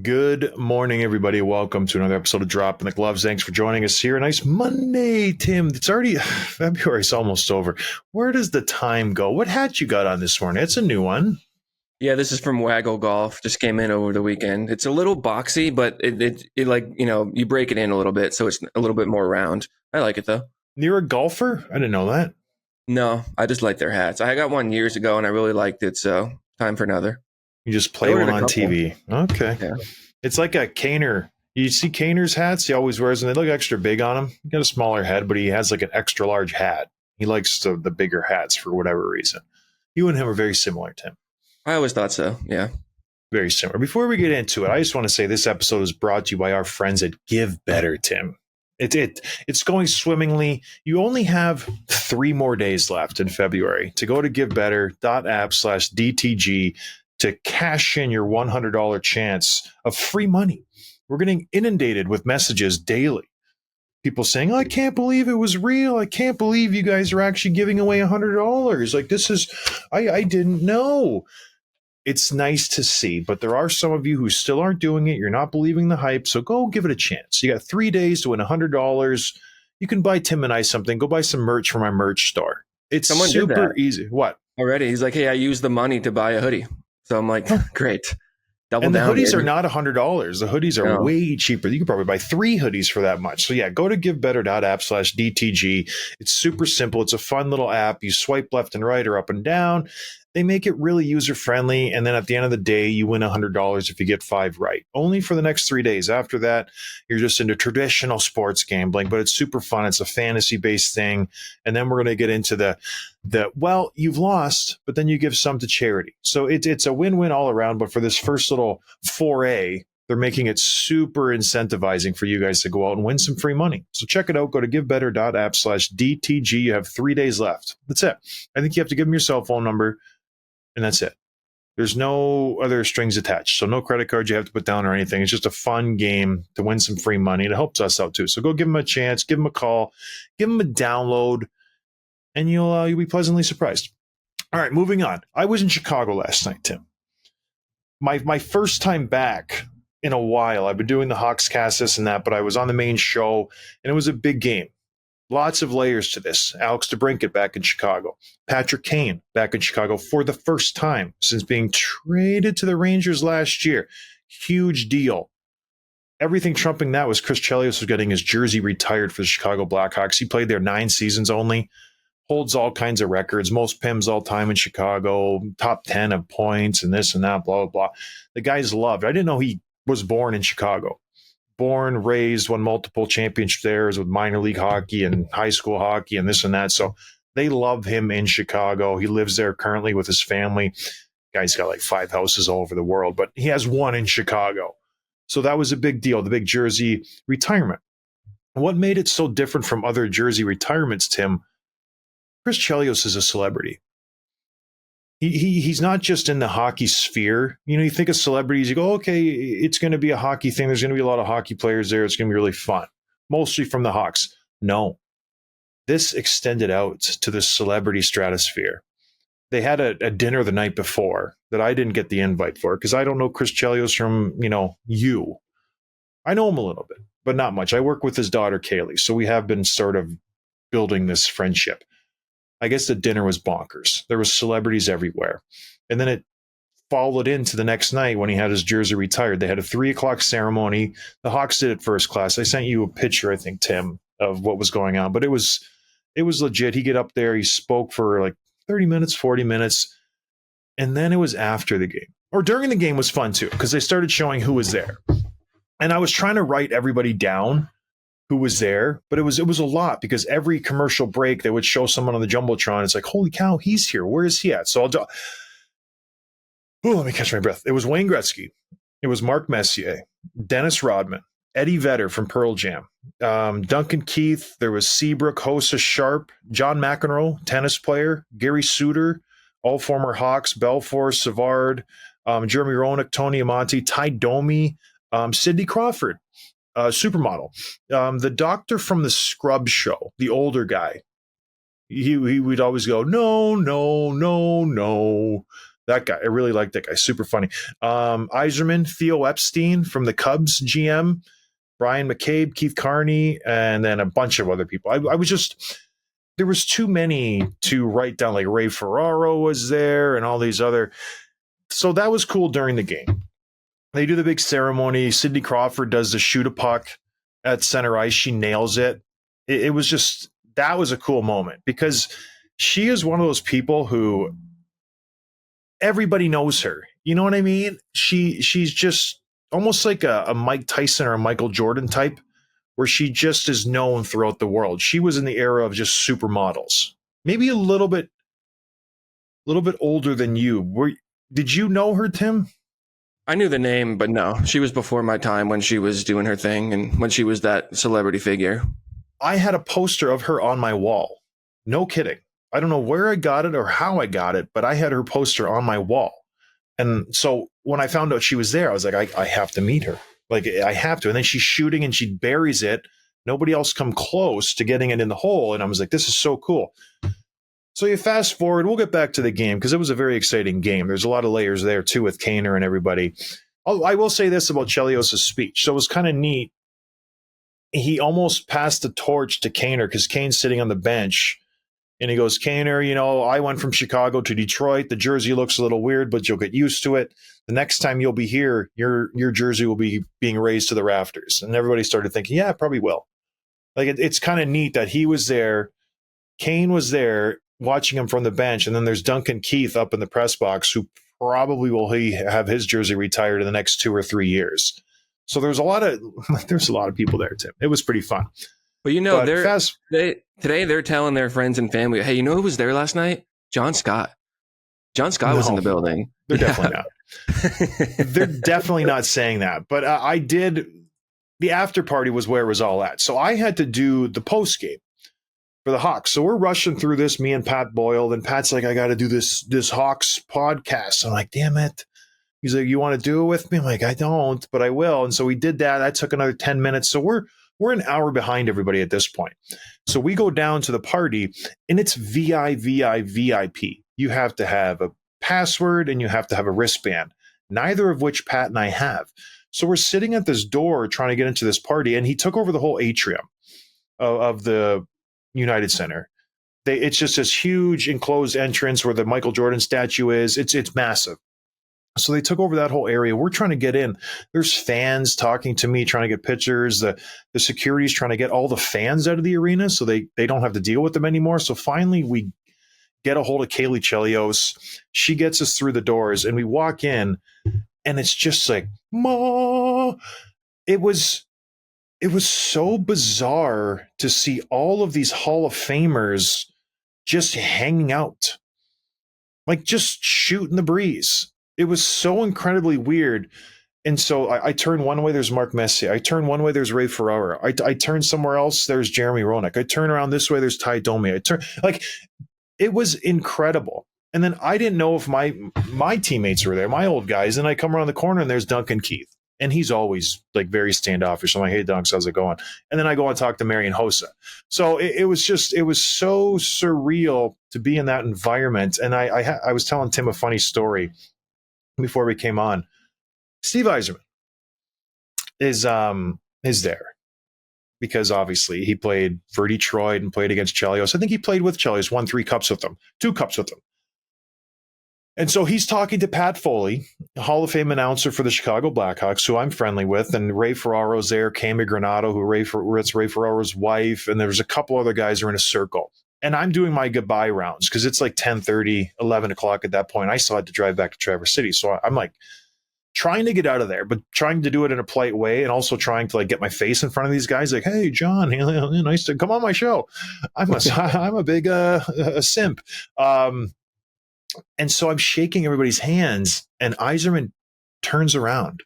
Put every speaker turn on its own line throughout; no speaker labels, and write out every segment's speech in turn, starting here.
Good morning, everybody. Welcome to another episode of Drop in the Gloves. Thanks for joining us here. A nice Monday, Tim. It's already February's almost over. Where does the time go? What hat you got on this morning? It's a new one.
Yeah, this is from Waggle Golf. Just came in over the weekend. It's a little boxy, but it like, you break it in a little bit, so it's a little bit more round. I like it though.
You're a golfer? I didn't know that.
No, I just like their hats. I got one years ago and I really liked it, so time for another.
You just play one on TV. Okay.
Yeah.
It's like a Kaner. You see Kaner's hats? He always wears them. They look extra big on him. He got a smaller head, but he has like an extra large hat. He likes the bigger hats for whatever reason. You and him are very similar, Tim.
I always thought so, yeah.
Very similar. Before we get into it, I just want to say this episode is brought to you by our friends at Give Bettor, Tim. It's going swimmingly. You only have 3 more days left in February to go to givebettor.app/DTG to cash in your $100 chance of free money. We're getting inundated with messages daily. People saying, I can't believe it was real. I can't believe you guys are actually giving away $100. Like, this is, I didn't know. It's nice to see, but there are some of you who still aren't doing it. You're not believing the hype, so go give it a chance. You got 3 days to win $100. You can buy Tim and I something. Go buy some merch from our merch store. It's super easy. What?
Already. He's like, hey, I used the money to buy a hoodie. So I'm like, great. Double
and the
down.
Hoodies
Baby.
are not $100. The hoodies are way cheaper. You could probably buy 3 hoodies for that much. So yeah, go to givebettor.app/DTG. It's super simple. It's a fun little app. You swipe left and right or up and down. They make it really user-friendly, and then at the end of the day, you win $100 if you get 5 right. Only for the next 3 days. After that, you're just into traditional sports gambling, but it's super fun. It's a fantasy-based thing, and then we're going to get into the well, you've lost, but then you give some to charity. So it's a win-win all around, but for this first little foray, they're making it super incentivizing for you guys to go out and win some free money. So check it out. Go to givebettor.app/DTG. You have 3 days left. That's it. I think you have to give them your cell phone number, and that's it. There's no other strings attached. So no credit card you have to put down or anything. It's just a fun game to win some free money. And it helps us out too. So go give them a chance, give them a call, give them a download, and you'll be pleasantly surprised. All right, moving on. I was in Chicago last night, Tim. My first time back in a while. I've been doing the Hawks cast, this and that, but I was on the main show, and it was a big game. Lots of layers to this. Alex DeBrincat back in Chicago. Patrick Kane back in Chicago for the first time since being traded to the Rangers last year. Huge deal. Everything trumping that was Chris Chelios was getting his jersey retired for the Chicago Blackhawks. He played there 9 seasons only. Holds all kinds of records, most PIMs all time in Chicago, top 10 of points and this and that, blah, blah, blah. The guy's loved. I didn't know he was born in Chicago. Born, raised, won multiple championships there with minor league hockey and high school hockey and this and that. So they love him in Chicago. He lives there currently with his family. Guy's got like 5 houses all over the world, but he has 1 in Chicago. So that was a big deal, the big jersey retirement. What made it so different from other jersey retirements, Tim? Chris Chelios is a celebrity. He's not just in the hockey sphere. You think of celebrities, you go, okay, it's going to be a hockey thing. There's going to be a lot of hockey players there. It's going to be really fun, mostly from the Hawks. No, this extended out to the celebrity stratosphere. They had a dinner the night before that I didn't get the invite for because I don't know Chris Chelios from, you. I know him a little bit, but not much. I work with his daughter, Kaylee, so we have been sort of building this friendship. I guess the dinner was bonkers. There was celebrities everywhere. And then it followed into the next night when he had his jersey retired. They had a 3:00 ceremony. The Hawks did it first class. I sent you a picture, I think, Tim, of what was going on. But it was legit. He'd get up there. He spoke for like 30 minutes, 40 minutes. And then it was after the game. Or during the game was fun, too, because they started showing who was there. And I was trying to write everybody down who was there, but it was a lot because every commercial break they would show someone on the Jumbotron. It's like, holy cow, he's here. Where is he at? So let me catch my breath. It was Wayne Gretzky. It was Mark Messier, Dennis Rodman, Eddie Vedder from Pearl Jam, Duncan Keith. There was Seabrook, Hossa Sharp, John McEnroe, tennis player, Gary Suter, all former Hawks, Belfour, Savard, Jeremy Roenick, Tony Amonte, Ty Domi, Sidney Crawford. Supermodel, the doctor from the Scrubs show, the older guy, he would always go, no, no, no, no. That guy, I really like that guy. Super funny. Yzerman, Theo Epstein from the Cubs GM, Brian McCabe, Keith Carney, and then a bunch of other people. I was just, there was too many to write down. Like Ray Ferraro was there and all these other. So that was cool during the game. They do the big ceremony. Sidney Crawford does the shoot a puck at center ice. She nails it. It was just, that was a cool moment because she is one of those people who everybody knows her. You know what I mean? She's just almost like a Mike Tyson or a Michael Jordan type, where she just is known throughout the world. She was in the era of just supermodels. Maybe a little bit older than you. Did you know her, Tim?
I knew the name, but no, she was before my time when she was doing her thing and when she was that celebrity figure.
I had a poster of her on my wall. No kidding. I don't know where I got it or how I got it, but I had her poster on my wall. And so when I found out she was there, I was like, I have to meet her. Like, I have to. And then she's shooting and she buries it. Nobody else come close to getting it in the hole. And I was like, this is so cool. So you fast forward, we'll get back to the game because it was a very exciting game. There's a lot of layers there too with Kaner and everybody. I will say this about Chelios' speech. So it was kind of neat. He almost passed the torch to Kaner because Kane's sitting on the bench. And he goes, Kaner, I went from Chicago to Detroit. The jersey looks a little weird, but you'll get used to it. The next time you'll be here, your jersey will be being raised to the rafters. And everybody started thinking, yeah, it probably will. Like, it's kind of neat that he was there. Kane was there watching him from the bench. And then there's Duncan Keith up in the press box who probably will have his jersey retired in the next 2 or 3 years. So there's a lot of people there, Tim. It was pretty fun.
But today they're telling their friends and family, hey, you know who was there last night? John Scott. John Scott was in the building.
They're definitely not. They're definitely not saying that. But the after party was where it was all at. So I had to do the post game for the Hawks. So we're rushing through this, me and Pat Boyle. Then Pat's like, I got to do this Hawks podcast. I'm like, damn it. He's like, you want to do it with me? I'm like, I don't, but I will. And so we did that. That took another 10 minutes. So we're an hour behind everybody at this point. So we go down to the party, and it's VIP. You have to have a password, and you have to have a wristband, neither of which Pat and I have. So we're sitting at this door trying to get into this party, and he took over the whole atrium of the United Center. It's just this huge enclosed entrance where the Michael Jordan statue is. It's massive. So they took over that whole area. We're trying to get in. There's fans talking to me, trying to get pictures. The security's trying to get all the fans out of the arena so they don't have to deal with them anymore. So finally we get a hold of Kaylee Chelios. She gets us through the doors, and we walk in, and it's just like, Ma. It was so bizarre to see all of these Hall of Famers just hanging out, like just shooting the breeze. It was so incredibly weird. And so I turn one way, there's Mark Messier. I turn one way, there's Ray Ferraro. I turn somewhere else, there's Jeremy Roenick. I turn around this way, there's Ty Domi. It was incredible. And then I didn't know if my teammates were there, my old guys. And I come around the corner, and there's Duncan Keith. And he's always like very standoffish. I'm like, hey, Dunks, how's it going? And then I go and talk to Marian Hossa. So it was so surreal to be in that environment. And I was telling Tim a funny story before we came on. Steve Yzerman is there because obviously he played for Detroit and played against Chelios. I think he played with Chelios, won 2 cups with them. And so he's talking to Pat Foley, Hall of Fame announcer for the Chicago Blackhawks, who I'm friendly with, and Ray Ferraro's there, Cami Granato, it's Ray Ferraro's wife, and there's a couple other guys who are in a circle. And I'm doing my goodbye rounds because it's like 10:30, 11 o'clock at that point. I still had to drive back to Traverse City. So I'm like trying to get out of there, but trying to do it in a polite way, and also trying to like get my face in front of these guys. Like, hey, John, nice to come on my show. I'm a big simp. And so I'm shaking everybody's hands, and Yzerman turns around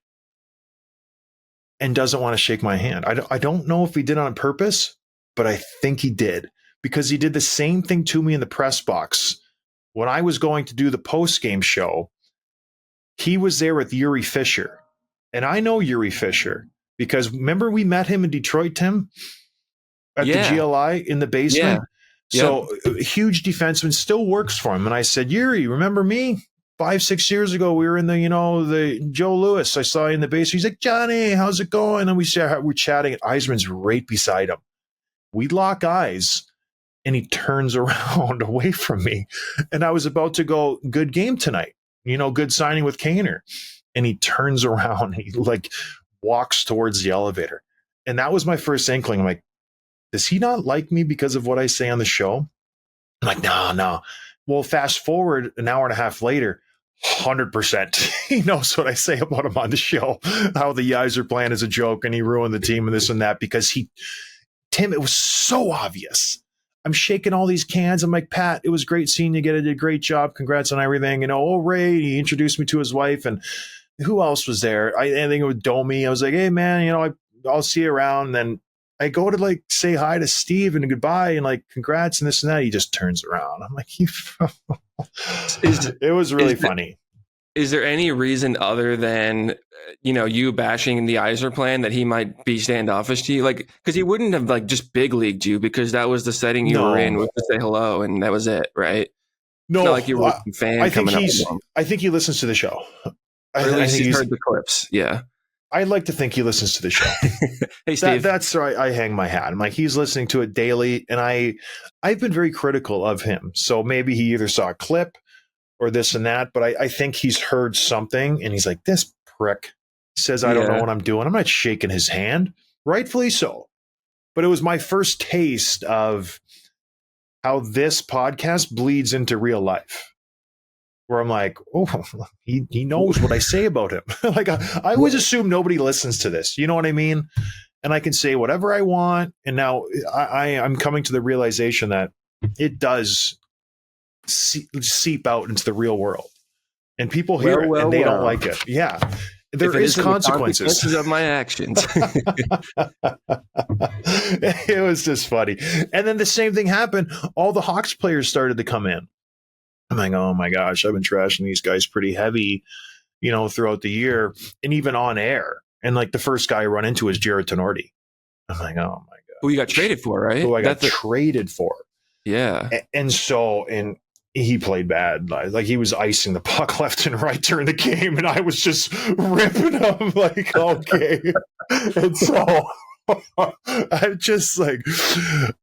and doesn't want to shake my hand. I don't know if he did on purpose, but I think he did, because he did the same thing to me in the press box when I was going to do the post-game show. He was there with Yuri Fisher, and I know Yuri Fisher because remember we met him in Detroit, Tim, at the GLI in the basement. Yeah. So huge defenseman, still works for him. And I said, Yuri, remember me? 5-6 years ago, we were in the Joe Louis. I saw you in the base. He's like, Johnny, how's it going? And we're chatting, and Yzerman's right beside him. We lock eyes, and he turns around away from me. And I was about to go, good game tonight. Good signing with Kane. And he turns around, and he like walks towards the elevator. And that was my first inkling. I'm like, does he not like me because of what I say on the show? I'm like, no. Well, fast forward an hour and a half later, 100%. He knows what I say about him on the show, how the Yzer plan is a joke and he ruined the team and this and that because Tim, it was so obvious. I'm shaking all these cans. I'm like, Pat, it was great seeing you. Did a great job. Congrats on everything. Ray, he introduced me to his wife. And who else was there? I think it was Domi. I was like, hey, man, I'll see you around. And then I go to like say hi to Steve and goodbye and like congrats and this and that. He just turns around. I'm like, it was really funny.
Is there any reason other than, you bashing the Yzer plan that he might be standoffish to you? Like, because he wouldn't have like just big leagued you because that was the setting you were in with to say hello and that was it, right?
No,
it's not like you were a fan. I think
he listens to the show.
Or at least he's heard the clips. Yeah.
I'd like to think he listens to the show.
Hey, Steve.
That's right. I hang my hat. I'm like, he's listening to it daily. And I've been very critical of him. So maybe he either saw a clip or this and that, but I think he's heard something and he's like, this prick says, I don't know what I'm doing. I'm not shaking his hand. Rightfully so. But it was my first taste of how this podcast bleeds into real life. Where I'm like, oh, he knows what I say about him. Like I always assume nobody listens to this. You know what I mean? And I can say whatever I want. And now I'm coming to the realization that it does seep out into the real world. And people hear it and they don't like it. Yeah. There is consequences
of my actions.
It was just funny. And then the same thing happened. All the Hawks players started to come in. I'm like, oh my gosh, I've been trashing these guys pretty heavy, throughout the year and even on air. And like the first guy I run into is Jared Tenorti. I'm like, oh my God.
Who you got traded for, right?
Who I got traded for.
Yeah.
And he played bad. Like he was icing the puck left and right during the game. And I was just ripping him like, okay. And so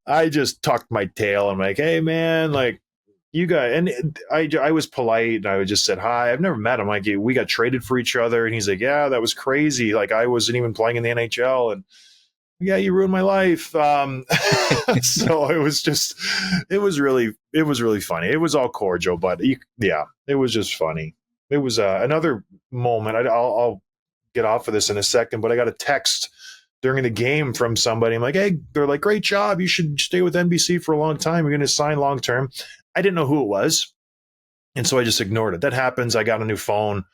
I just tucked my tail. I'm like, hey man, like, you got, and I was polite and I just said hi. I've never met him. Like, we got traded for each other, and he's like, yeah, that was crazy. Like, I wasn't even playing in the NHL, and yeah, you ruined my life. So it was really funny. It was all cordial, but it was just funny. It was another moment. I'll get off of this in a second, but I got a text during the game from somebody. I'm like, hey, they're like, great job. You should stay with NBC for a long time. You're going to sign long term. I didn't know who it was. And so I just ignored it. That happens. I got a new phone.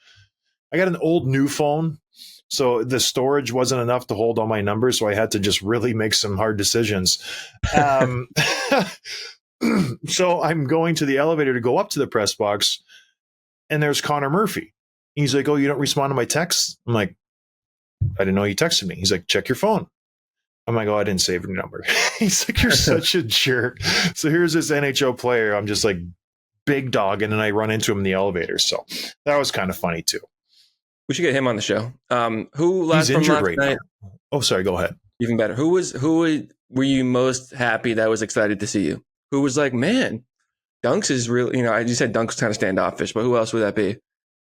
I got an old new phone. So the storage wasn't enough to hold all my numbers. So I had to just really make some hard decisions. So I'm going to the elevator to go up to the press box. And there's Connor Murphy. He's like, oh, you don't respond to my texts? I'm like, I didn't know you texted me. He's like, check your phone. I'm like, oh, I didn't save your number. He's like, you're such a jerk. So here's this NHL player. I'm just like big dogging, and I run into him in the elevator. So that was kind of funny too.
We should get him on the show.
He's injured right now. Oh, sorry. Go ahead.
Even better. Who were you most happy that was excited to see you? Who was like, man, Dunks is really, you said Dunks was kind of standoffish, but who else would that be?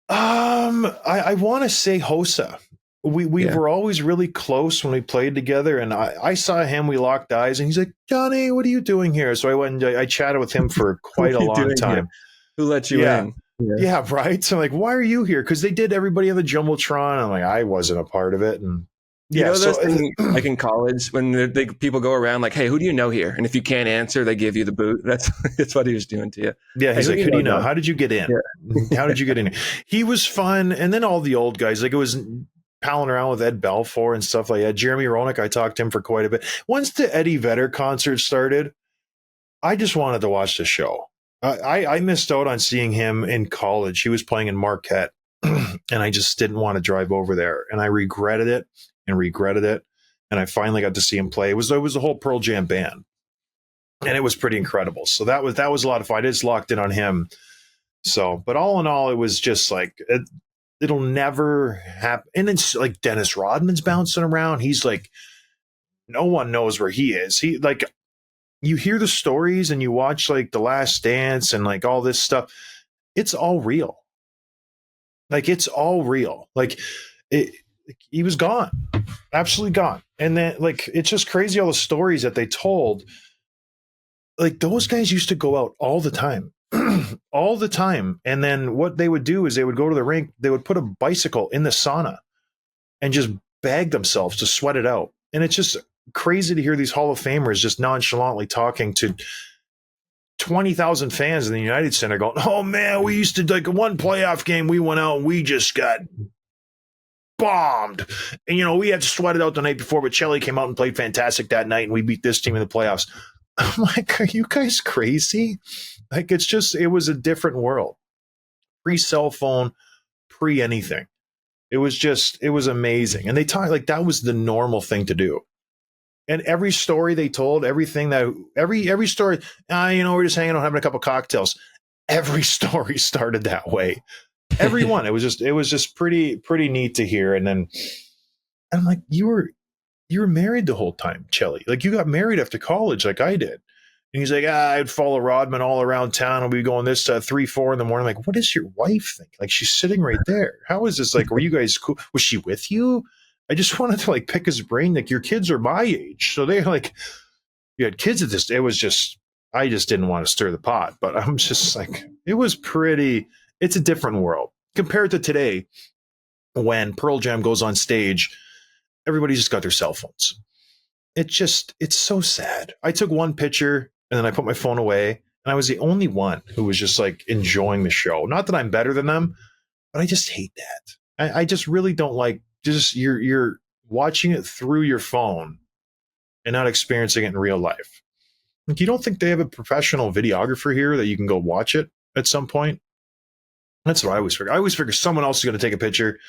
I want to say Hossa. We were always really close when we played together, and I saw him. We locked eyes, and he's like, Johnny, what are you doing here? So I went and I chatted with him for quite a long time.
Here? Who let you in?
Yeah, right. So I'm like, why are you here? Because they did everybody on the Jumbotron. I'm like, I wasn't a part part of it, and
those things, like in college when people go around like, hey, who do you know here? And if you can't answer, they give you the boot. That's what he was doing to you.
Yeah, he's like, who do you know? How did you get in? Yeah. How did you get in? He was fun, and then all the old guys, like it was palling around with Ed Belfour and stuff like that. Jeremy Roenick, I talked to him for quite a bit. Once the Eddie Vedder concert started, I just wanted to watch the show. I missed out on seeing him in college. He was playing in Marquette, and I just didn't want to drive over there. And I regretted it. And I finally got to see him play. It was the whole Pearl Jam band, and it was pretty incredible. So that was a lot of fun. I just locked in on him. So, but all in all, it was just like it'll never happen. And it's like Dennis Rodman's bouncing around. He's like, no one knows where he is. He like you hear the stories and you watch like The Last Dance and like all this stuff. It's all real. Like it's all real. Like he was gone, absolutely gone. And then like it's just crazy all the stories that they told. Like those guys used to go out all the time. All the time. And then what they would do is they would go to the rink, they would put a bicycle in the sauna and just bag themselves to sweat it out. And it's just crazy to hear these Hall of Famers just nonchalantly talking to 20,000 fans in the United Center going, oh man, we used to like one playoff game, we went out and we just got bombed. And, you know, we had to sweat it out the night before, but Chelly came out and played fantastic that night and we beat this team in the playoffs. I'm like, are you guys crazy? Like, it was a different world. Pre-cell phone, pre-anything. It was amazing. And they talked like that was the normal thing to do. And every story they told, every story, you know, we're just hanging out having a couple cocktails. Every story started that way. Everyone. It was just pretty neat to hear. And then I'm like, you were married the whole time, Chelly. Like you got married after college like I did. And he's like, I'd follow Rodman all around town and we'd be going this 3-4 in the morning. I'm like, what does your wife think? Like she's sitting right there. How is this? Like, were you guys cool? Was she with you? I just wanted to like pick his brain. Like your kids are my age. So they like, you had kids at this. It was just, I just didn't want to stir the pot, but I'm just like, it's a different world compared to today when Pearl Jam goes on stage, everybody's just got their cell phones. It's so sad. I took one picture and then I put my phone away and I was the only one who was just like enjoying the show. Not that I'm better than them, but I just hate that. I just really don't like just you're watching it through your phone and not experiencing it in real life. Like, you don't think they have a professional videographer here that you can go watch it at some point? That's what I always figure. I always figure someone else is going to take a picture,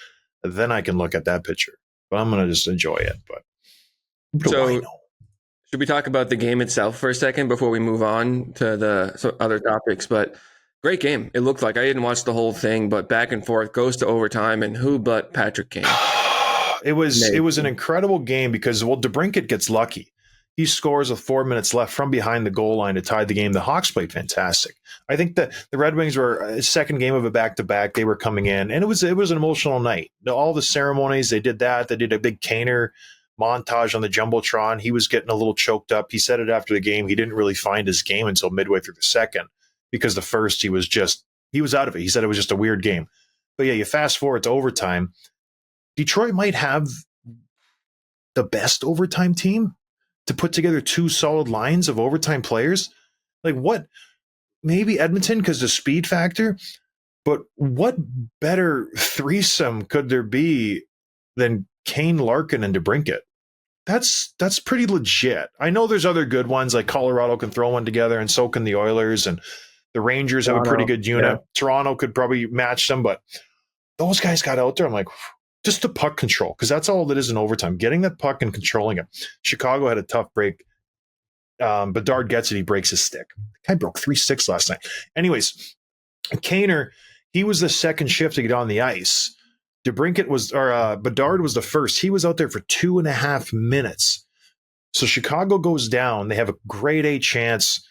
then I can look at that picture. But I'm going to just enjoy it. But what do I know?
Should we talk about the game itself for a second before we move on to the other topics? But great game. It looked like I didn't watch the whole thing, but back and forth, goes to overtime, and who but Patrick Kane?
It was an incredible game because, well, DeBrincat gets lucky. He scores with 4 minutes left from behind the goal line to tie the game. The Hawks played fantastic. I think that the Red Wings were a second game of a back-to-back. They were coming in, and it was an emotional night. All the ceremonies, they did that. They did a big Kaner montage on the Jumbotron. He was getting a little choked up. He said it after the game. He didn't really find his game until midway through the second because the first he was out of it. He said it was just a weird game. But yeah, you fast forward to overtime. Detroit might have the best overtime team to put together two solid lines of overtime players. Like what? Maybe Edmonton because the speed factor, but what better threesome could there be than Kane, Larkin, and DeBrincat? That's pretty legit. I know there's other good ones like Colorado can throw one together, and so can the Oilers, and the Rangers have a pretty good unit. Yeah. Toronto could probably match them, but those guys got out there. I'm like, just the puck control, because that's all that is in overtime, getting that puck and controlling it. Chicago had a tough break. Bedard gets it. He breaks his stick. The guy broke 3 sticks last night. Anyways, Kaner, he was the second shift to get on the ice. Bedard was the first. He was out there for 2.5 minutes. So Chicago goes down. They have a grade A chance.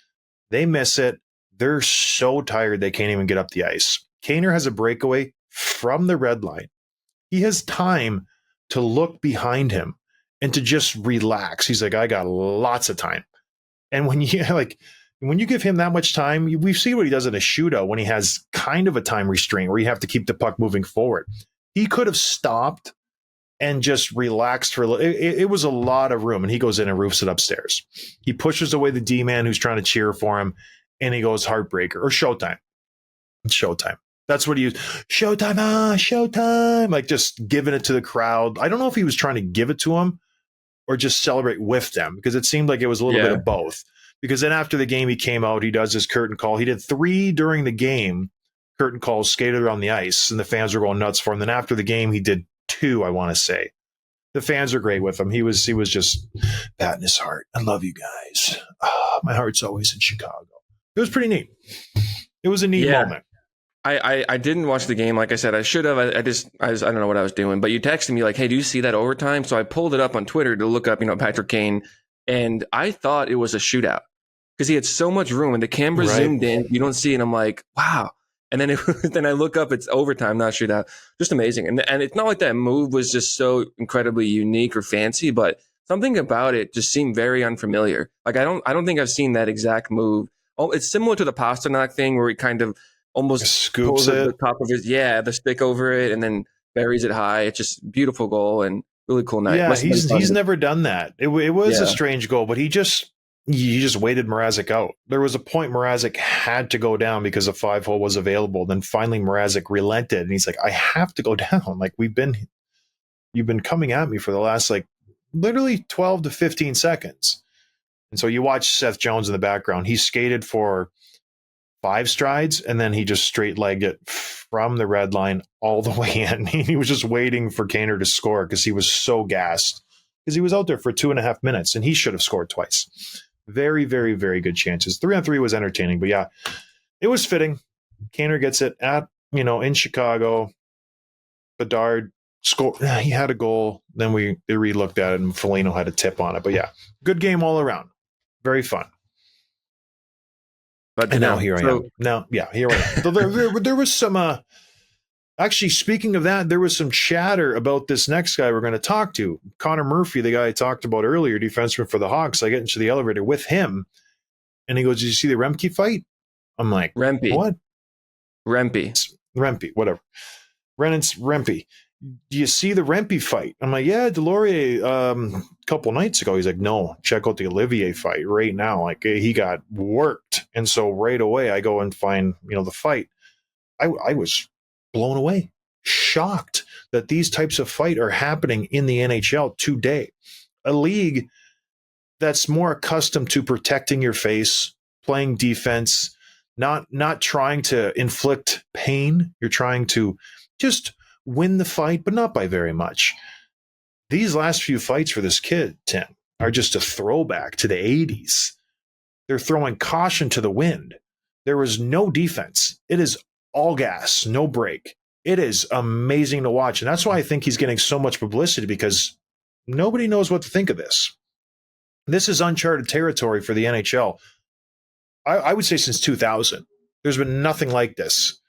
They miss it. They're so tired they can't even get up the ice. Kaner has a breakaway from the red line. He has time to look behind him and to just relax. He's like, I got lots of time. And when you give him that much time, we've seen what he does in a shootout when he has kind of a time restraint where you have to keep the puck moving forward. He could have stopped and just relaxed for a little. It was a lot of room, and he goes in and roofs it upstairs. He pushes away the D-man who's trying to cheer for him, and he goes heartbreaker or showtime. Showtime. That's what he used. Showtime, showtime. Like just giving it to the crowd. I don't know if he was trying to give it to him or just celebrate with them, because it seemed like it was a little bit of both. Because then after the game, he came out, he does his curtain call. He did 3 during the game, curtain calls, skated around the ice, and the fans were going nuts for him. Then after the game, he did 2, I want to say. The fans are great with him. He was just patting his heart. I love you guys. My heart's always in Chicago. It was pretty neat. It was a neat moment.
I didn't watch the game. Like I said, I should have. I don't know what I was doing. But you texted me like, "Hey, do you see that overtime?" So I pulled it up on Twitter to look up, Patrick Kane, and I thought it was a shootout because he had so much room, and the camera zoomed in. You don't see it. And I'm like, wow. And then then I look up, it's overtime, not shootout. Just amazing. And it's not like that move was just so incredibly unique or fancy, but something about it just seemed very unfamiliar. Like I don't think I've seen that exact move. Oh, it's similar to the Pasternak thing where he kind of almost
scoops
pulls
it,
the top of the stick over it, and then buries it high. It's just beautiful goal and really cool night.
Yeah, he's never done that. It was a strange goal, but he just waited Mrazek out. There was a point Mrazek had to go down because a 5-hole was available. Then finally Mrazek relented, and he's like, "I have to go down. Like you've been coming at me for the last like literally 12 to 15 seconds." And so you watch Seth Jones in the background. He skated for 5 strides, and then he just straight legged it from the red line all the way in. He was just waiting for Kaner to score because he was so gassed because he was out there for 2.5 minutes, and he should have scored twice. Very, very, very good chances. 3-on-3 was entertaining, but yeah, it was fitting. Kaner gets it at, in Chicago. Bedard scored. He had a goal. Then they re-looked at it, and Foligno had a tip on it. But yeah, good game all around. Very fun. But now here I am. Now, yeah, here I am. So there was some. Actually, speaking of that, there was some chatter about this next guy we're going to talk to, Connor Murphy, the guy I talked about earlier, defenseman for the Hawks. I get into the elevator with him, and he goes, "Did you see the Rempe fight?" I'm like,
Rempe.
What?
Rempe,
whatever. Rempe. Do you see the Rempe fight? I'm like, yeah, Delorier a couple nights ago. He's like, no, check out the Olivier fight right now. Like he got worked. And so right away I go and find, the fight. I was blown away, shocked that these types of fight are happening in the NHL today. A league that's more accustomed to protecting your face, playing defense, not trying to inflict pain. You're trying to just win the fight, but not by very much. These last few fights for this kid, Tim, are just a throwback to the 80s. They're throwing caution to the wind. There was no defense. It is all gas, no break. It is amazing to watch. And that's why I think he's getting so much publicity, because nobody knows what to think of this. This is uncharted territory for the NHL. I would say since 2000. There's been nothing like this.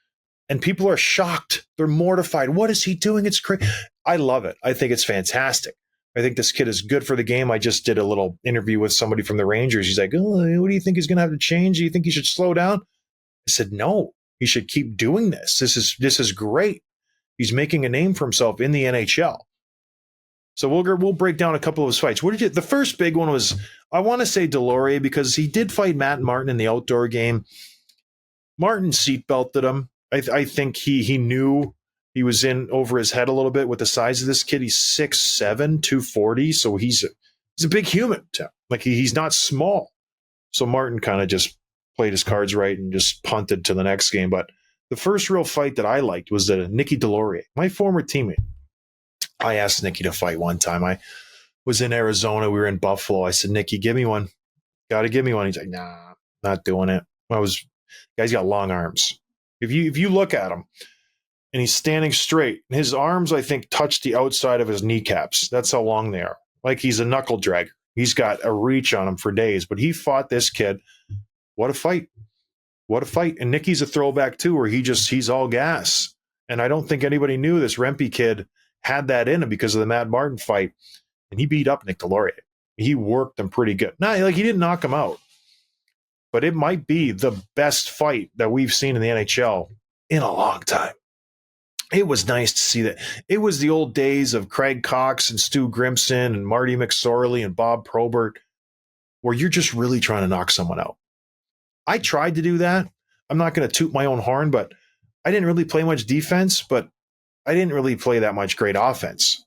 And people are shocked. They're mortified. What is he doing? It's crazy. I love it. I think it's fantastic. I think this kid is good for the game. I just did a little interview with somebody from the Rangers. He's like, oh, what do you think he's going to have to change? Do you think he should slow down? I said, no, he should keep doing this. This is great. He's making a name for himself in the NHL. So we'll break down a couple of his fights. The first big one was, I want to say Delorier, because he did fight Matt Martin in the outdoor game. Martin seatbelted him. I think he knew he was in over his head a little bit with the size of this kid. He's 6'7", 240, so he's a big human. Like he's not small. So Martin kind of just played his cards right and just punted to the next game. But the first real fight that I liked was Nicky Delorier, my former teammate. I asked Nicky to fight one time. I was in Arizona. We were in Buffalo. I said, Nicky, give me one. Got to give me one. He's like, nah, not doing it. Guy's got long arms. If you look at him and he's standing straight, his arms, I think, touch the outside of his kneecaps. That's how long they are. Like he's a knuckle dragger. He's got a reach on him for days. But he fought this kid. What a fight. What a fight. And Nicky's a throwback too, where he's all gas. And I don't think anybody knew this Rempe kid had that in him because of the Matt Martin fight. And he beat up Nick Delorier. He worked him pretty good. He didn't knock him out. But it might be the best fight that we've seen in the NHL in a long time. It was nice to see that. It was the old days of Craig Cox and Stu Grimson and Marty McSorley and Bob Probert, where you're just really trying to knock someone out. I tried to do that. I'm not going to toot my own horn, but I didn't really play much defense, but I didn't really play that much great offense.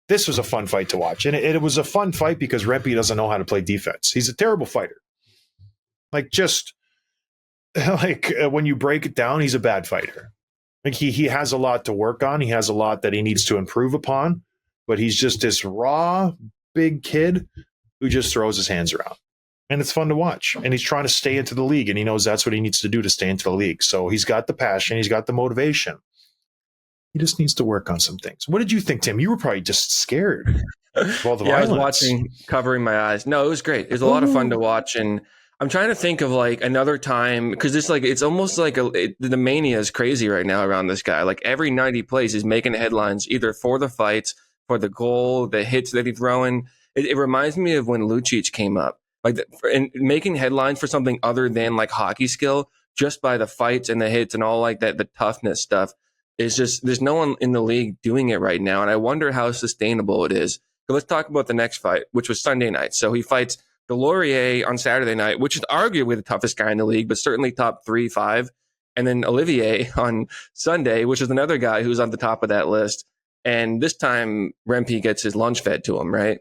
This was a fun fight to watch. And it was a fun fight because Rempe doesn't know how to play defense. He's a terrible fighter. When you break it down, he's a bad fighter. Like he has a lot to work on. He has a lot that he needs to improve upon, but he's just this raw, big kid who just throws his hands around. and it's fun to watch. And he's trying to stay into the league, and he knows that's what he needs to do to stay into the league. So he's got the passion, he's got the motivation. He just needs to work on some things. What did you think, Tim? You were probably just scared of all the violence.
I was watching, covering my eyes. No, it was great. It was a lot of fun to watch, and I'm trying to think of like another time, because it's almost like the mania is crazy right now around this guy. Like every night he plays, he's making headlines either for the fights, for the goal, the hits that he's throwing. It reminds me of when Lucic came up, like and making headlines for something other than like hockey skill, just by the fights and the hits and all like that, the toughness stuff. Is just there's no one in the league doing it right now, and I wonder how sustainable it is. So let's talk about the next fight, which was Sunday night. So he fights Delorier on Saturday night, which is arguably the toughest guy in the league, but certainly top 3-5. And then Olivier on Sunday, which is another guy who's on the top of that list. And this time, Rempe gets his lunch fed to him, right?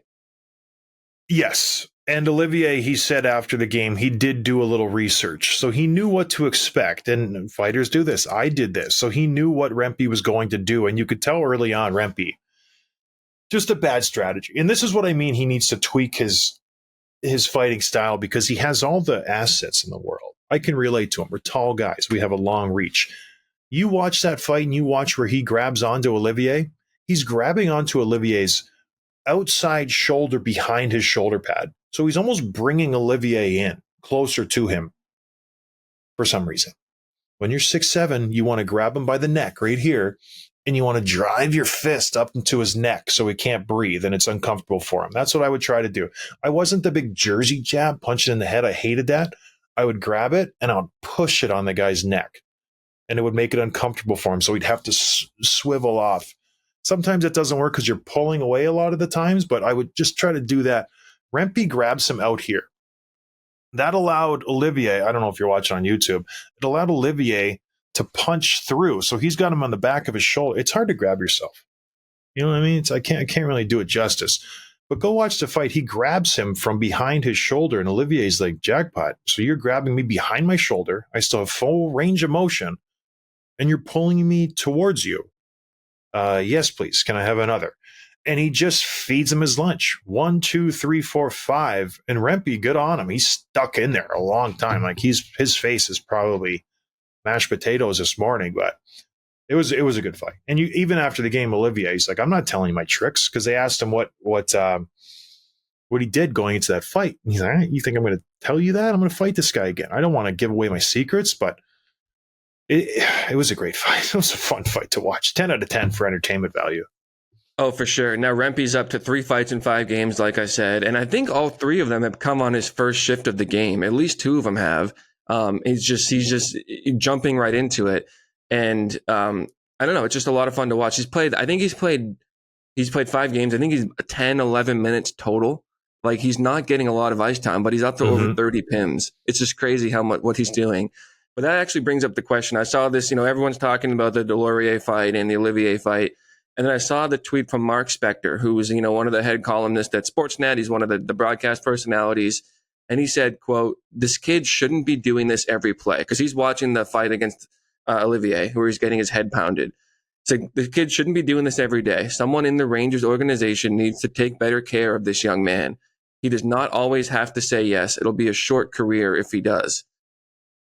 Yes. And Olivier, he said after the game, he did do a little research. So he knew what to expect. And fighters do this. I did this. So he knew what Rempe was going to do. And you could tell early on, Rempe, just a bad strategy. And this is what I mean. He needs to tweak his fighting style because he has all the assets in the world. I can relate to him. We're tall guys. We have a long reach. You watch that fight and you watch where he grabs onto Olivier. He's grabbing onto Olivier's outside shoulder behind his shoulder pad. So he's almost bringing Olivier in closer to him for some reason. When you're 6'7", you want to grab him by the neck right here, and you want to drive your fist up into his neck so he can't breathe and it's uncomfortable for him. That's what I would try to do. I wasn't the big Jersey jab, punch it in the head. I hated that. I would grab it and I would push it on the guy's neck, and it would make it uncomfortable for him. So he'd have to swivel off. Sometimes it doesn't work because you're pulling away a lot of the times, but I would just try to do that. Rempe grabs him out here. That allowed Olivier, I don't know if you're watching on YouTube, it allowed Olivier to punch through. So he's got him on the back of his shoulder. It's hard to grab yourself. You know what I mean? I can't really do it justice. But go watch the fight. He grabs him from behind his shoulder, and Olivier's like, jackpot. So you're grabbing me behind my shoulder. I still have full range of motion, and you're pulling me towards you. Yes, please. Can I have another? And he just feeds him his lunch. 1, 2, 3, 4, 5. And Rempe, good on him. He's stuck in there a long time. Like his face is probably mashed potatoes this morning, but it was a good fight. And you even after the game, Olivier, he's like, I'm not telling you my tricks, because they asked him what he did going into that fight. And he's like, all right, you think I'm going to tell you that? I'm going to fight this guy again. I don't want to give away my secrets, but it was a great fight. It was a fun fight to watch. 10 out of 10 for entertainment value.
Oh, for sure. Now, Rempe's up to 3 fights in 5 games, like I said. And I think all 3 of them have come on his first shift of the game. At least 2 of them have. He's just jumping right into it. And I don't know. It's just a lot of fun to watch. He's played 5 games. I think he's 10, 11 minutes total. Like, he's not getting a lot of ice time, but he's up to over 30 PIMs. It's just crazy what he's doing. But that actually brings up the question. I saw this, everyone's talking about the Delorier fight and the Olivier fight. And then I saw the tweet from Mark Spector, who was, one of the head columnists at Sportsnet. He's one of the broadcast personalities. And he said, quote, this kid shouldn't be doing this every play. Because he's watching the fight against Olivier, where he's getting his head pounded. So the kid shouldn't be doing this every day. Someone in the Rangers organization needs to take better care of this young man. He does not always have to say yes. It'll be a short career if he does.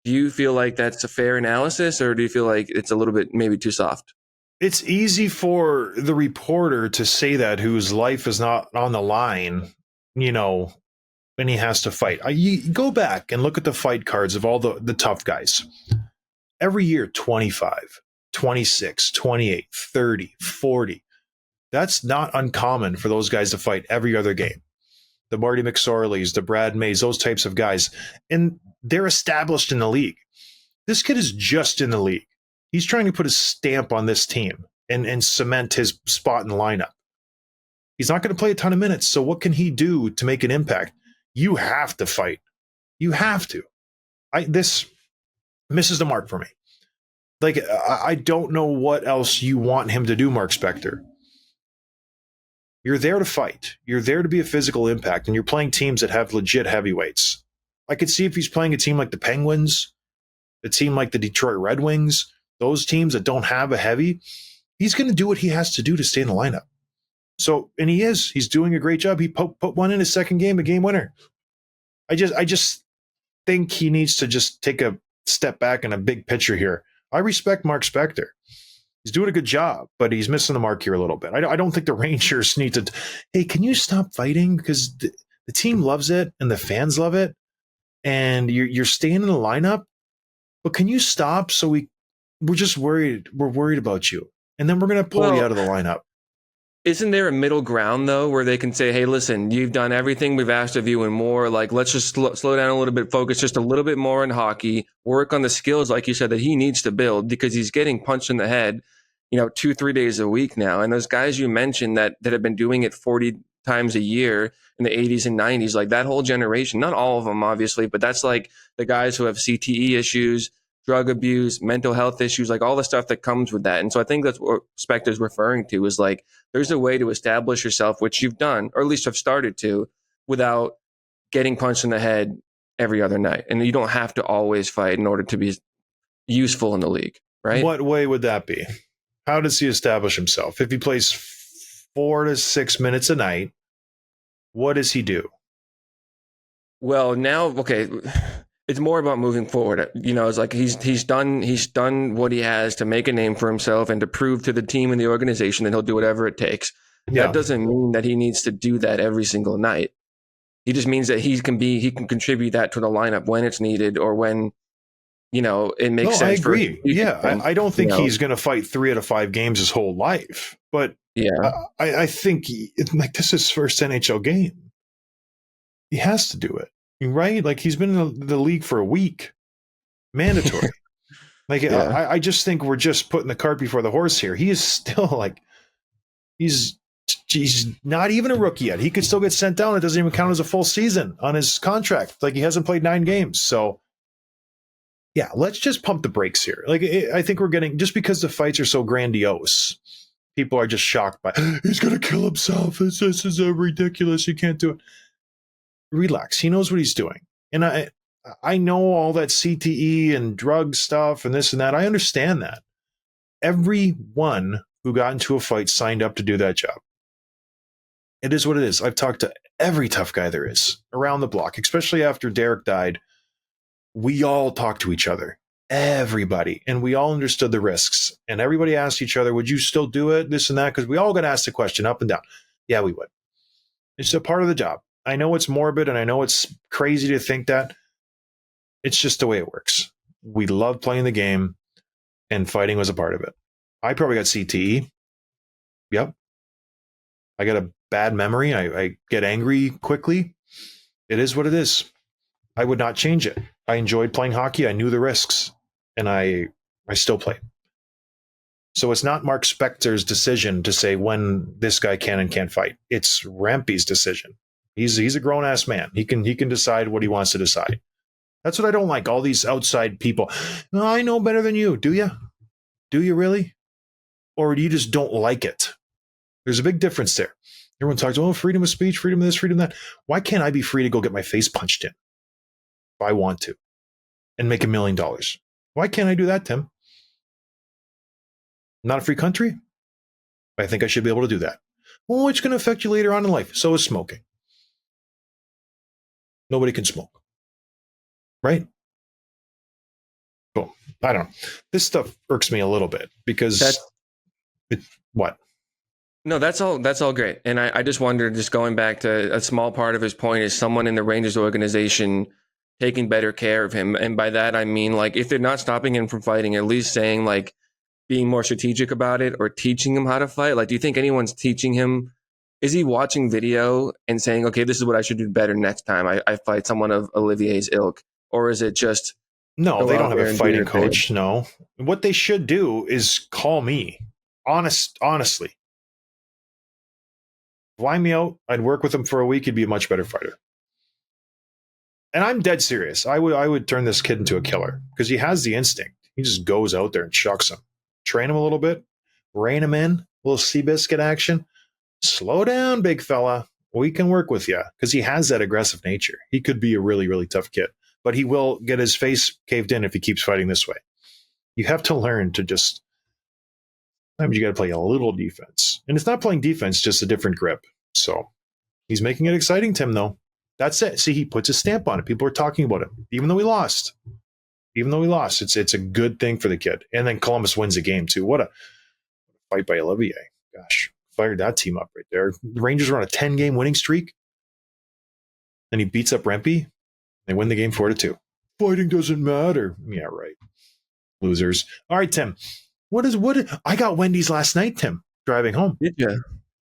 Do you feel like that's a fair analysis, or do you feel like it's a little bit maybe too soft?
It's easy for the reporter to say that, whose life is not on the line, when he has to fight. You go back and look at the fight cards of all the tough guys. Every year, 25, 26, 28, 30, 40. That's not uncommon for those guys to fight every other game. The Marty McSorleys, the Brad Mays, those types of guys. And they're established in the league. This kid is just in the league. He's trying to put his stamp on this team and cement his spot in the lineup. He's not going to play a ton of minutes, so what can he do to make an impact? You have to fight. You have to. This misses the mark for me. Like, I don't know what else you want him to do, Mark Spector. You're there to fight. You're there to be a physical impact, and you're playing teams that have legit heavyweights. I could see if he's playing a team like the Penguins, a team like the Detroit Red Wings, those teams that don't have a heavy, he's going to do what he has to do to stay in the lineup. So, and he's doing a great job. He put one in his second game, a game winner. I just think he needs to just take a step back in a big picture here. I respect Mark Spector. He's doing a good job, but he's missing the mark here a little bit. I don't think the Rangers need to. Hey, can you stop fighting? Because the team loves it and the fans love it, and you're staying in the lineup. But can you stop? So we're just worried. We're worried about you, and then we're going to pull you out of the lineup.
Isn't there a middle ground, though, where they can say, hey, listen, you've done everything we've asked of you and more. Like, let's just slow down a little bit, focus just a little bit more on hockey, work on the skills, like you said, that he needs to build because he's getting punched in the head, 2-3 days a week now. And those guys you mentioned that have been doing it 40 times a year in the 80s and 90s, like that whole generation, not all of them, obviously, but that's like the guys who have CTE issues, drug abuse, mental health issues, like all the stuff that comes with that. And so I think that's what Spector's referring to is like, there's a way to establish yourself, which you've done, or at least have started to, without getting punched in the head every other night. And you don't have to always fight in order to be useful in the league, right?
What way would that be? How does he establish himself? If he plays 4 to 6 minutes a night, what does he do?
Well, now, okay, it's more about moving forward. It's like he's done what he has to make a name for himself and to prove to the team and the organization that he'll do whatever it takes. Yeah. That doesn't mean that he needs to do that every single night. He just means that he can contribute that to the lineup when it's needed or when it makes sense.
I agree. I don't think he's going to fight 3 out of 5 games his whole life, but I think this is his first NHL game. He has to do it. Right? Like he's been in the league for a week. Mandatory. I just think we're just putting the cart before the horse here. He is still like, he's not even a rookie yet. He could still get sent down. It doesn't even count as a full season on his contract. Like he hasn't played 9 games. So yeah, let's just pump the brakes here. Like I think we're getting, just because the fights are so grandiose, people are just shocked by, he's going to kill himself. This is ridiculous. You can't do it. Relax. He knows what he's doing. And I know all that CTE and drug stuff and this and that. I understand that. Everyone who got into a fight signed up to do that job. It is what it is. I've talked to every tough guy there is around the block, especially after Derek died. We all talked to each other, everybody, and we all understood the risks. And everybody asked each other, would you still do it? This and that, because we all got asked the question up and down. Yeah, we would. It's a part of the job. I know it's morbid and I know it's crazy to think that. It's just the way it works. We love playing the game and fighting was a part of it. I probably got CTE. Yep. I got a bad memory. I get angry quickly. It is what it is. I would not change it. I enjoyed playing hockey. I knew the risks and I still play. So it's not Mark Spector's decision to say when this guy can and can't fight. It's Rempe's decision. He's a grown-ass man. He can decide what he wants to decide. That's what I don't like, all these outside people. No, I know better than you. Do you? Do you really? Or do you just don't like it? There's a big difference there. Everyone talks, freedom of speech, freedom of this, freedom of that. Why can't I be free to go get my face punched in if I want to and make $1 million? Why can't I do that, Tim? Not a free country? I think I should be able to do that. Well, it's going to affect you later on in life. So is smoking. Nobody can smoke. Right? Cool. I don't know. This stuff irks me a little bit because what?
No, that's all great. And I just wondered, just going back to a small part of his point, is someone in the Rangers organization taking better care of him. And by that, I mean, like, if they're not stopping him from fighting, at least saying, like, being more strategic about it or teaching him how to fight. Like, do you think anyone's teaching him? Is he watching video and saying, okay, this is what I should do better next time I fight someone of Olivier's ilk? Or is it just...
No, they don't have a fighting coach. No. What they should do is call me. Honestly. Fly me out. I'd work with him for a week. He'd be a much better fighter. And I'm dead serious. I would turn this kid into a killer because he has the instinct. He just goes out there and chucks him. Train him a little bit. Rein him in. A little Seabiscuit action. Slow down, big fella. We can work with you because he has that aggressive nature. He could be a really, really tough kid, but he will get his face caved in if he keeps fighting this way. You have to learn to just, sometimes you got to play a little defense. And it's not playing defense, just a different grip. So he's making it exciting, Tim, though. That's it. See, he puts a stamp on it. People are talking about it, even though he lost. It's a good thing for the kid. And then Columbus wins the game too. What a fight by Olivier. Gosh, fired that team up right there. The Rangers are on a 10-game winning streak. Then he beats up Rempe. They win the game 4-2. Fighting doesn't matter. Yeah, right. Losers. All right, Tim. I got Wendy's last night, Tim, driving home.
Did you?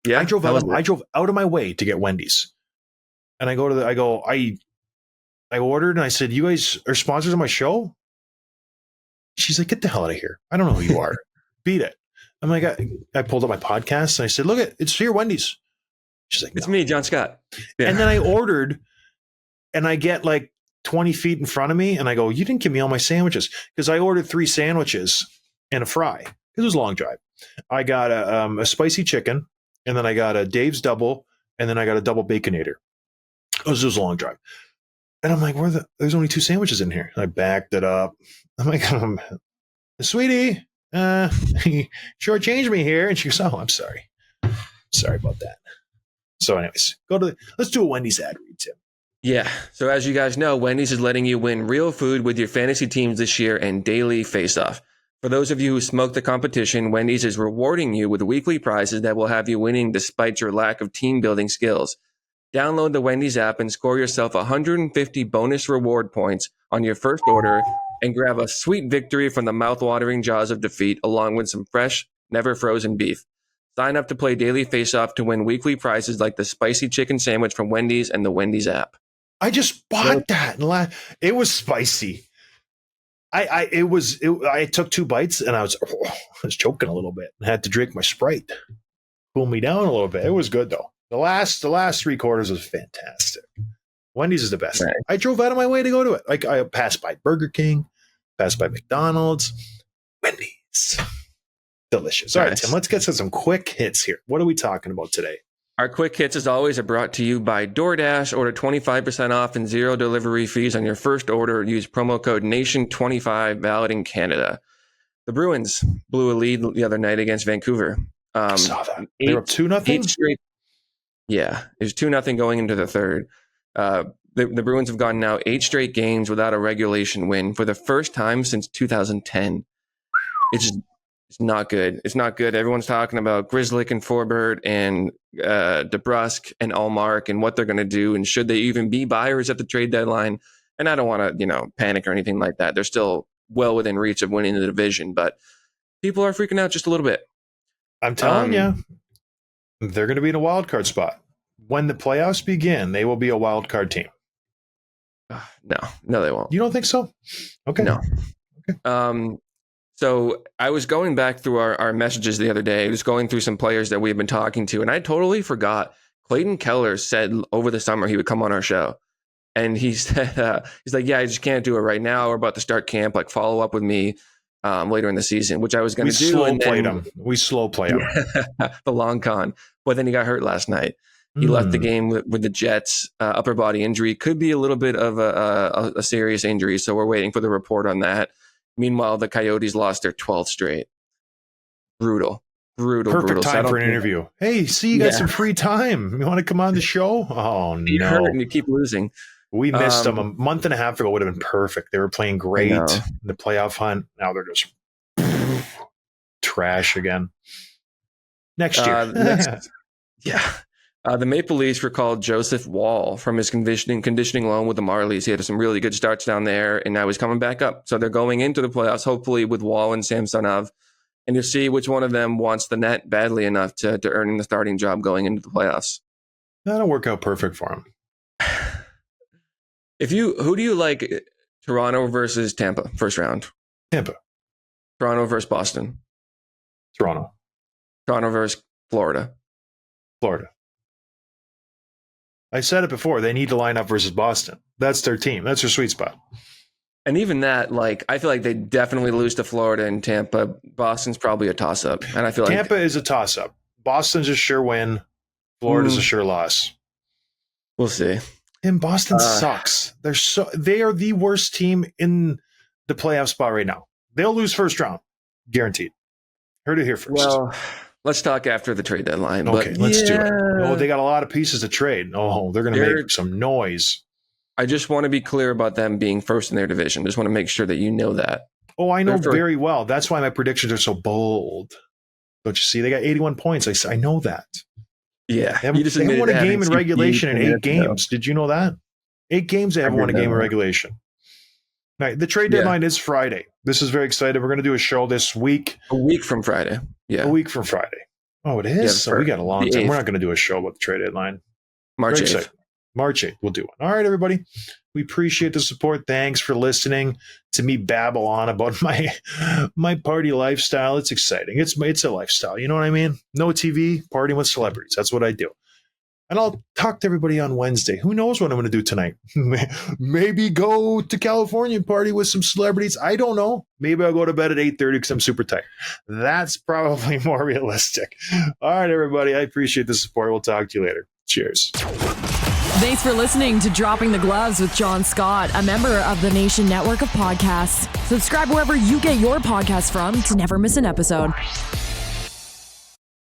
Yeah.
I drove out of my way to get Wendy's. And I ordered and I said, "You guys are sponsors of my show?" She's like, "Get the hell out of here. I don't know who you are. Beat it." I'm like, I pulled up my podcast and I said, "Look, it's here, Wendy's." She's like, "No."
It's me, John Scott. Yeah.
And then I ordered and I get like 20 feet in front of me and I go, "You didn't give me all my sandwiches." Because I ordered 3 sandwiches and a fry. It was a long drive. I got a spicy chicken, and then I got a Dave's double, and then I got a double baconator. It was a long drive. And I'm like, there's only 2 sandwiches in here. And I backed it up. I'm like, "Sweetie, shortchanged me here." And she goes, "Oh, I'm sorry. Sorry about that." So anyways, let's do a Wendy's ad read, Tim.
Yeah. So as you guys know, Wendy's is letting you win real food with your fantasy teams this year and daily face-off. For those of you who smoke the competition, Wendy's is rewarding you with weekly prizes that will have you winning despite your lack of team building skills. Download the Wendy's app and score yourself 150 bonus reward points on your first order and grab a sweet victory from the mouth-watering jaws of defeat along with some fresh, never frozen beef. Sign up to play Daily Face-Off to win weekly prizes like the spicy chicken sandwich from Wendy's and the Wendy's app.
I just bought that. It was spicy. I took 2 bites and I was choking a little bit. I had to drink my Sprite. Cool me down a little bit. It was good though. The last 3 quarters was fantastic. Wendy's is the best. Right. I drove out of my way to go to it. Like I passed by Burger King, passed by McDonald's, Wendy's. Delicious. All right, Tim, let's get to some quick hits here. What are we talking about today?
Our quick hits, as always, are brought to you by DoorDash. Order 25% off and 0 delivery fees on your first order. Use promo code NATION25, valid in Canada. The Bruins blew a lead the other night against Vancouver.
I saw that. They were up 2-0?
Yeah, it was 2-0 going into the third. The Bruins have gone now 8 straight games without a regulation win for the first time since 2010. It's not good. It's not good. Everyone's talking about Grzelcyk and Forbert and DeBrusk and Allmark and what they're going to do and should they even be buyers at the trade deadline. And I don't want to, panic or anything like that. They're still well within reach of winning the division, but people are freaking out just a little bit.
I'm telling you, they're going to be in a wild card spot. When the playoffs begin, they will be a wild card team.
No, they won't.
You don't think so? Okay.
No. Okay. So I was going back through our messages the other day. I was going through some players that we've been talking to, and I totally forgot. Clayton Keller said over the summer he would come on our show. And he said, he's like, "Yeah, I just can't do it right now. We're about to start camp. Like, follow up with me later in the season," which I was going to do.
We slow played him.
The long con. But then he got hurt last night. He left the game with the Jets, upper body injury. Could be a little bit of a serious injury. So we're waiting for the report on that. Meanwhile, the Coyotes lost their 12th straight. Brutal.
Perfect time for an interview. Hey, see, you got some free time. You want to come on the show? Oh, no.
You hurt and you keep losing.
We missed them a month and a half ago. Would have been perfect. They were playing great in the playoff hunt. Now they're just trash again. Next year.
The Maple Leafs recalled Joseph Woll from his conditioning loan with the Marlies. He had some really good starts down there, and now he's coming back up. So they're going into the playoffs, hopefully with Woll and Samsonov, and you'll see which one of them wants the net badly enough to earn the starting job going into the playoffs.
That'll work out perfect for him.
Who do you like, Toronto versus Tampa, first round?
Tampa.
Toronto versus Boston?
Toronto.
Toronto versus Florida?
Florida. I said it before. They need to line up versus Boston. That's their team. That's their sweet spot.
And even that, I feel like they definitely lose to Florida and Tampa. Boston's probably a toss-up. And I feel like
Tampa is a toss-up. Boston's a sure win. Florida's a sure loss.
We'll see.
And Boston sucks. They are the worst team in the playoff spot right now. They'll lose first round. Guaranteed. Heard it here first.
Well, Let's talk after the trade deadline.
Okay,
but
let's do it. Oh, they got a lot of pieces to trade. Oh, they're going to make some noise.
I just want to be clear about them being first in their division. Just want to make sure that you know that.
Oh, I know very well. That's why my predictions are so bold. Don't you see? They got 81 points. I know that.
Yeah.
They haven't won a game in regulation in 8 games. Did you know that? 8 games, they haven't won a game in regulation. All right, the trade deadline is Friday. This is very exciting. We're going to do a show this week.
A week from Friday. Yeah.
A week from Friday. Oh, it is? Yeah, so we got a long time. We're not going to do a show about the trade deadline.
March 8th.
March 8th, we'll do one. All right, everybody. We appreciate the support. Thanks for listening to me babble on about my party lifestyle. It's exciting. It's a lifestyle. You know what I mean? No TV, partying with celebrities. That's what I do. And I'll talk to everybody on Wednesday. Who knows what I'm going to do tonight? Maybe go to California and party with some celebrities. I don't know. Maybe I'll go to bed at 8:30 because I'm super tired. That's probably more realistic. All right, everybody. I appreciate the support. We'll talk to you later. Cheers.
Thanks for listening to Dropping the Gloves with John Scott, a member of the Nation Network of Podcasts. Subscribe wherever you get your podcasts from to never miss an episode.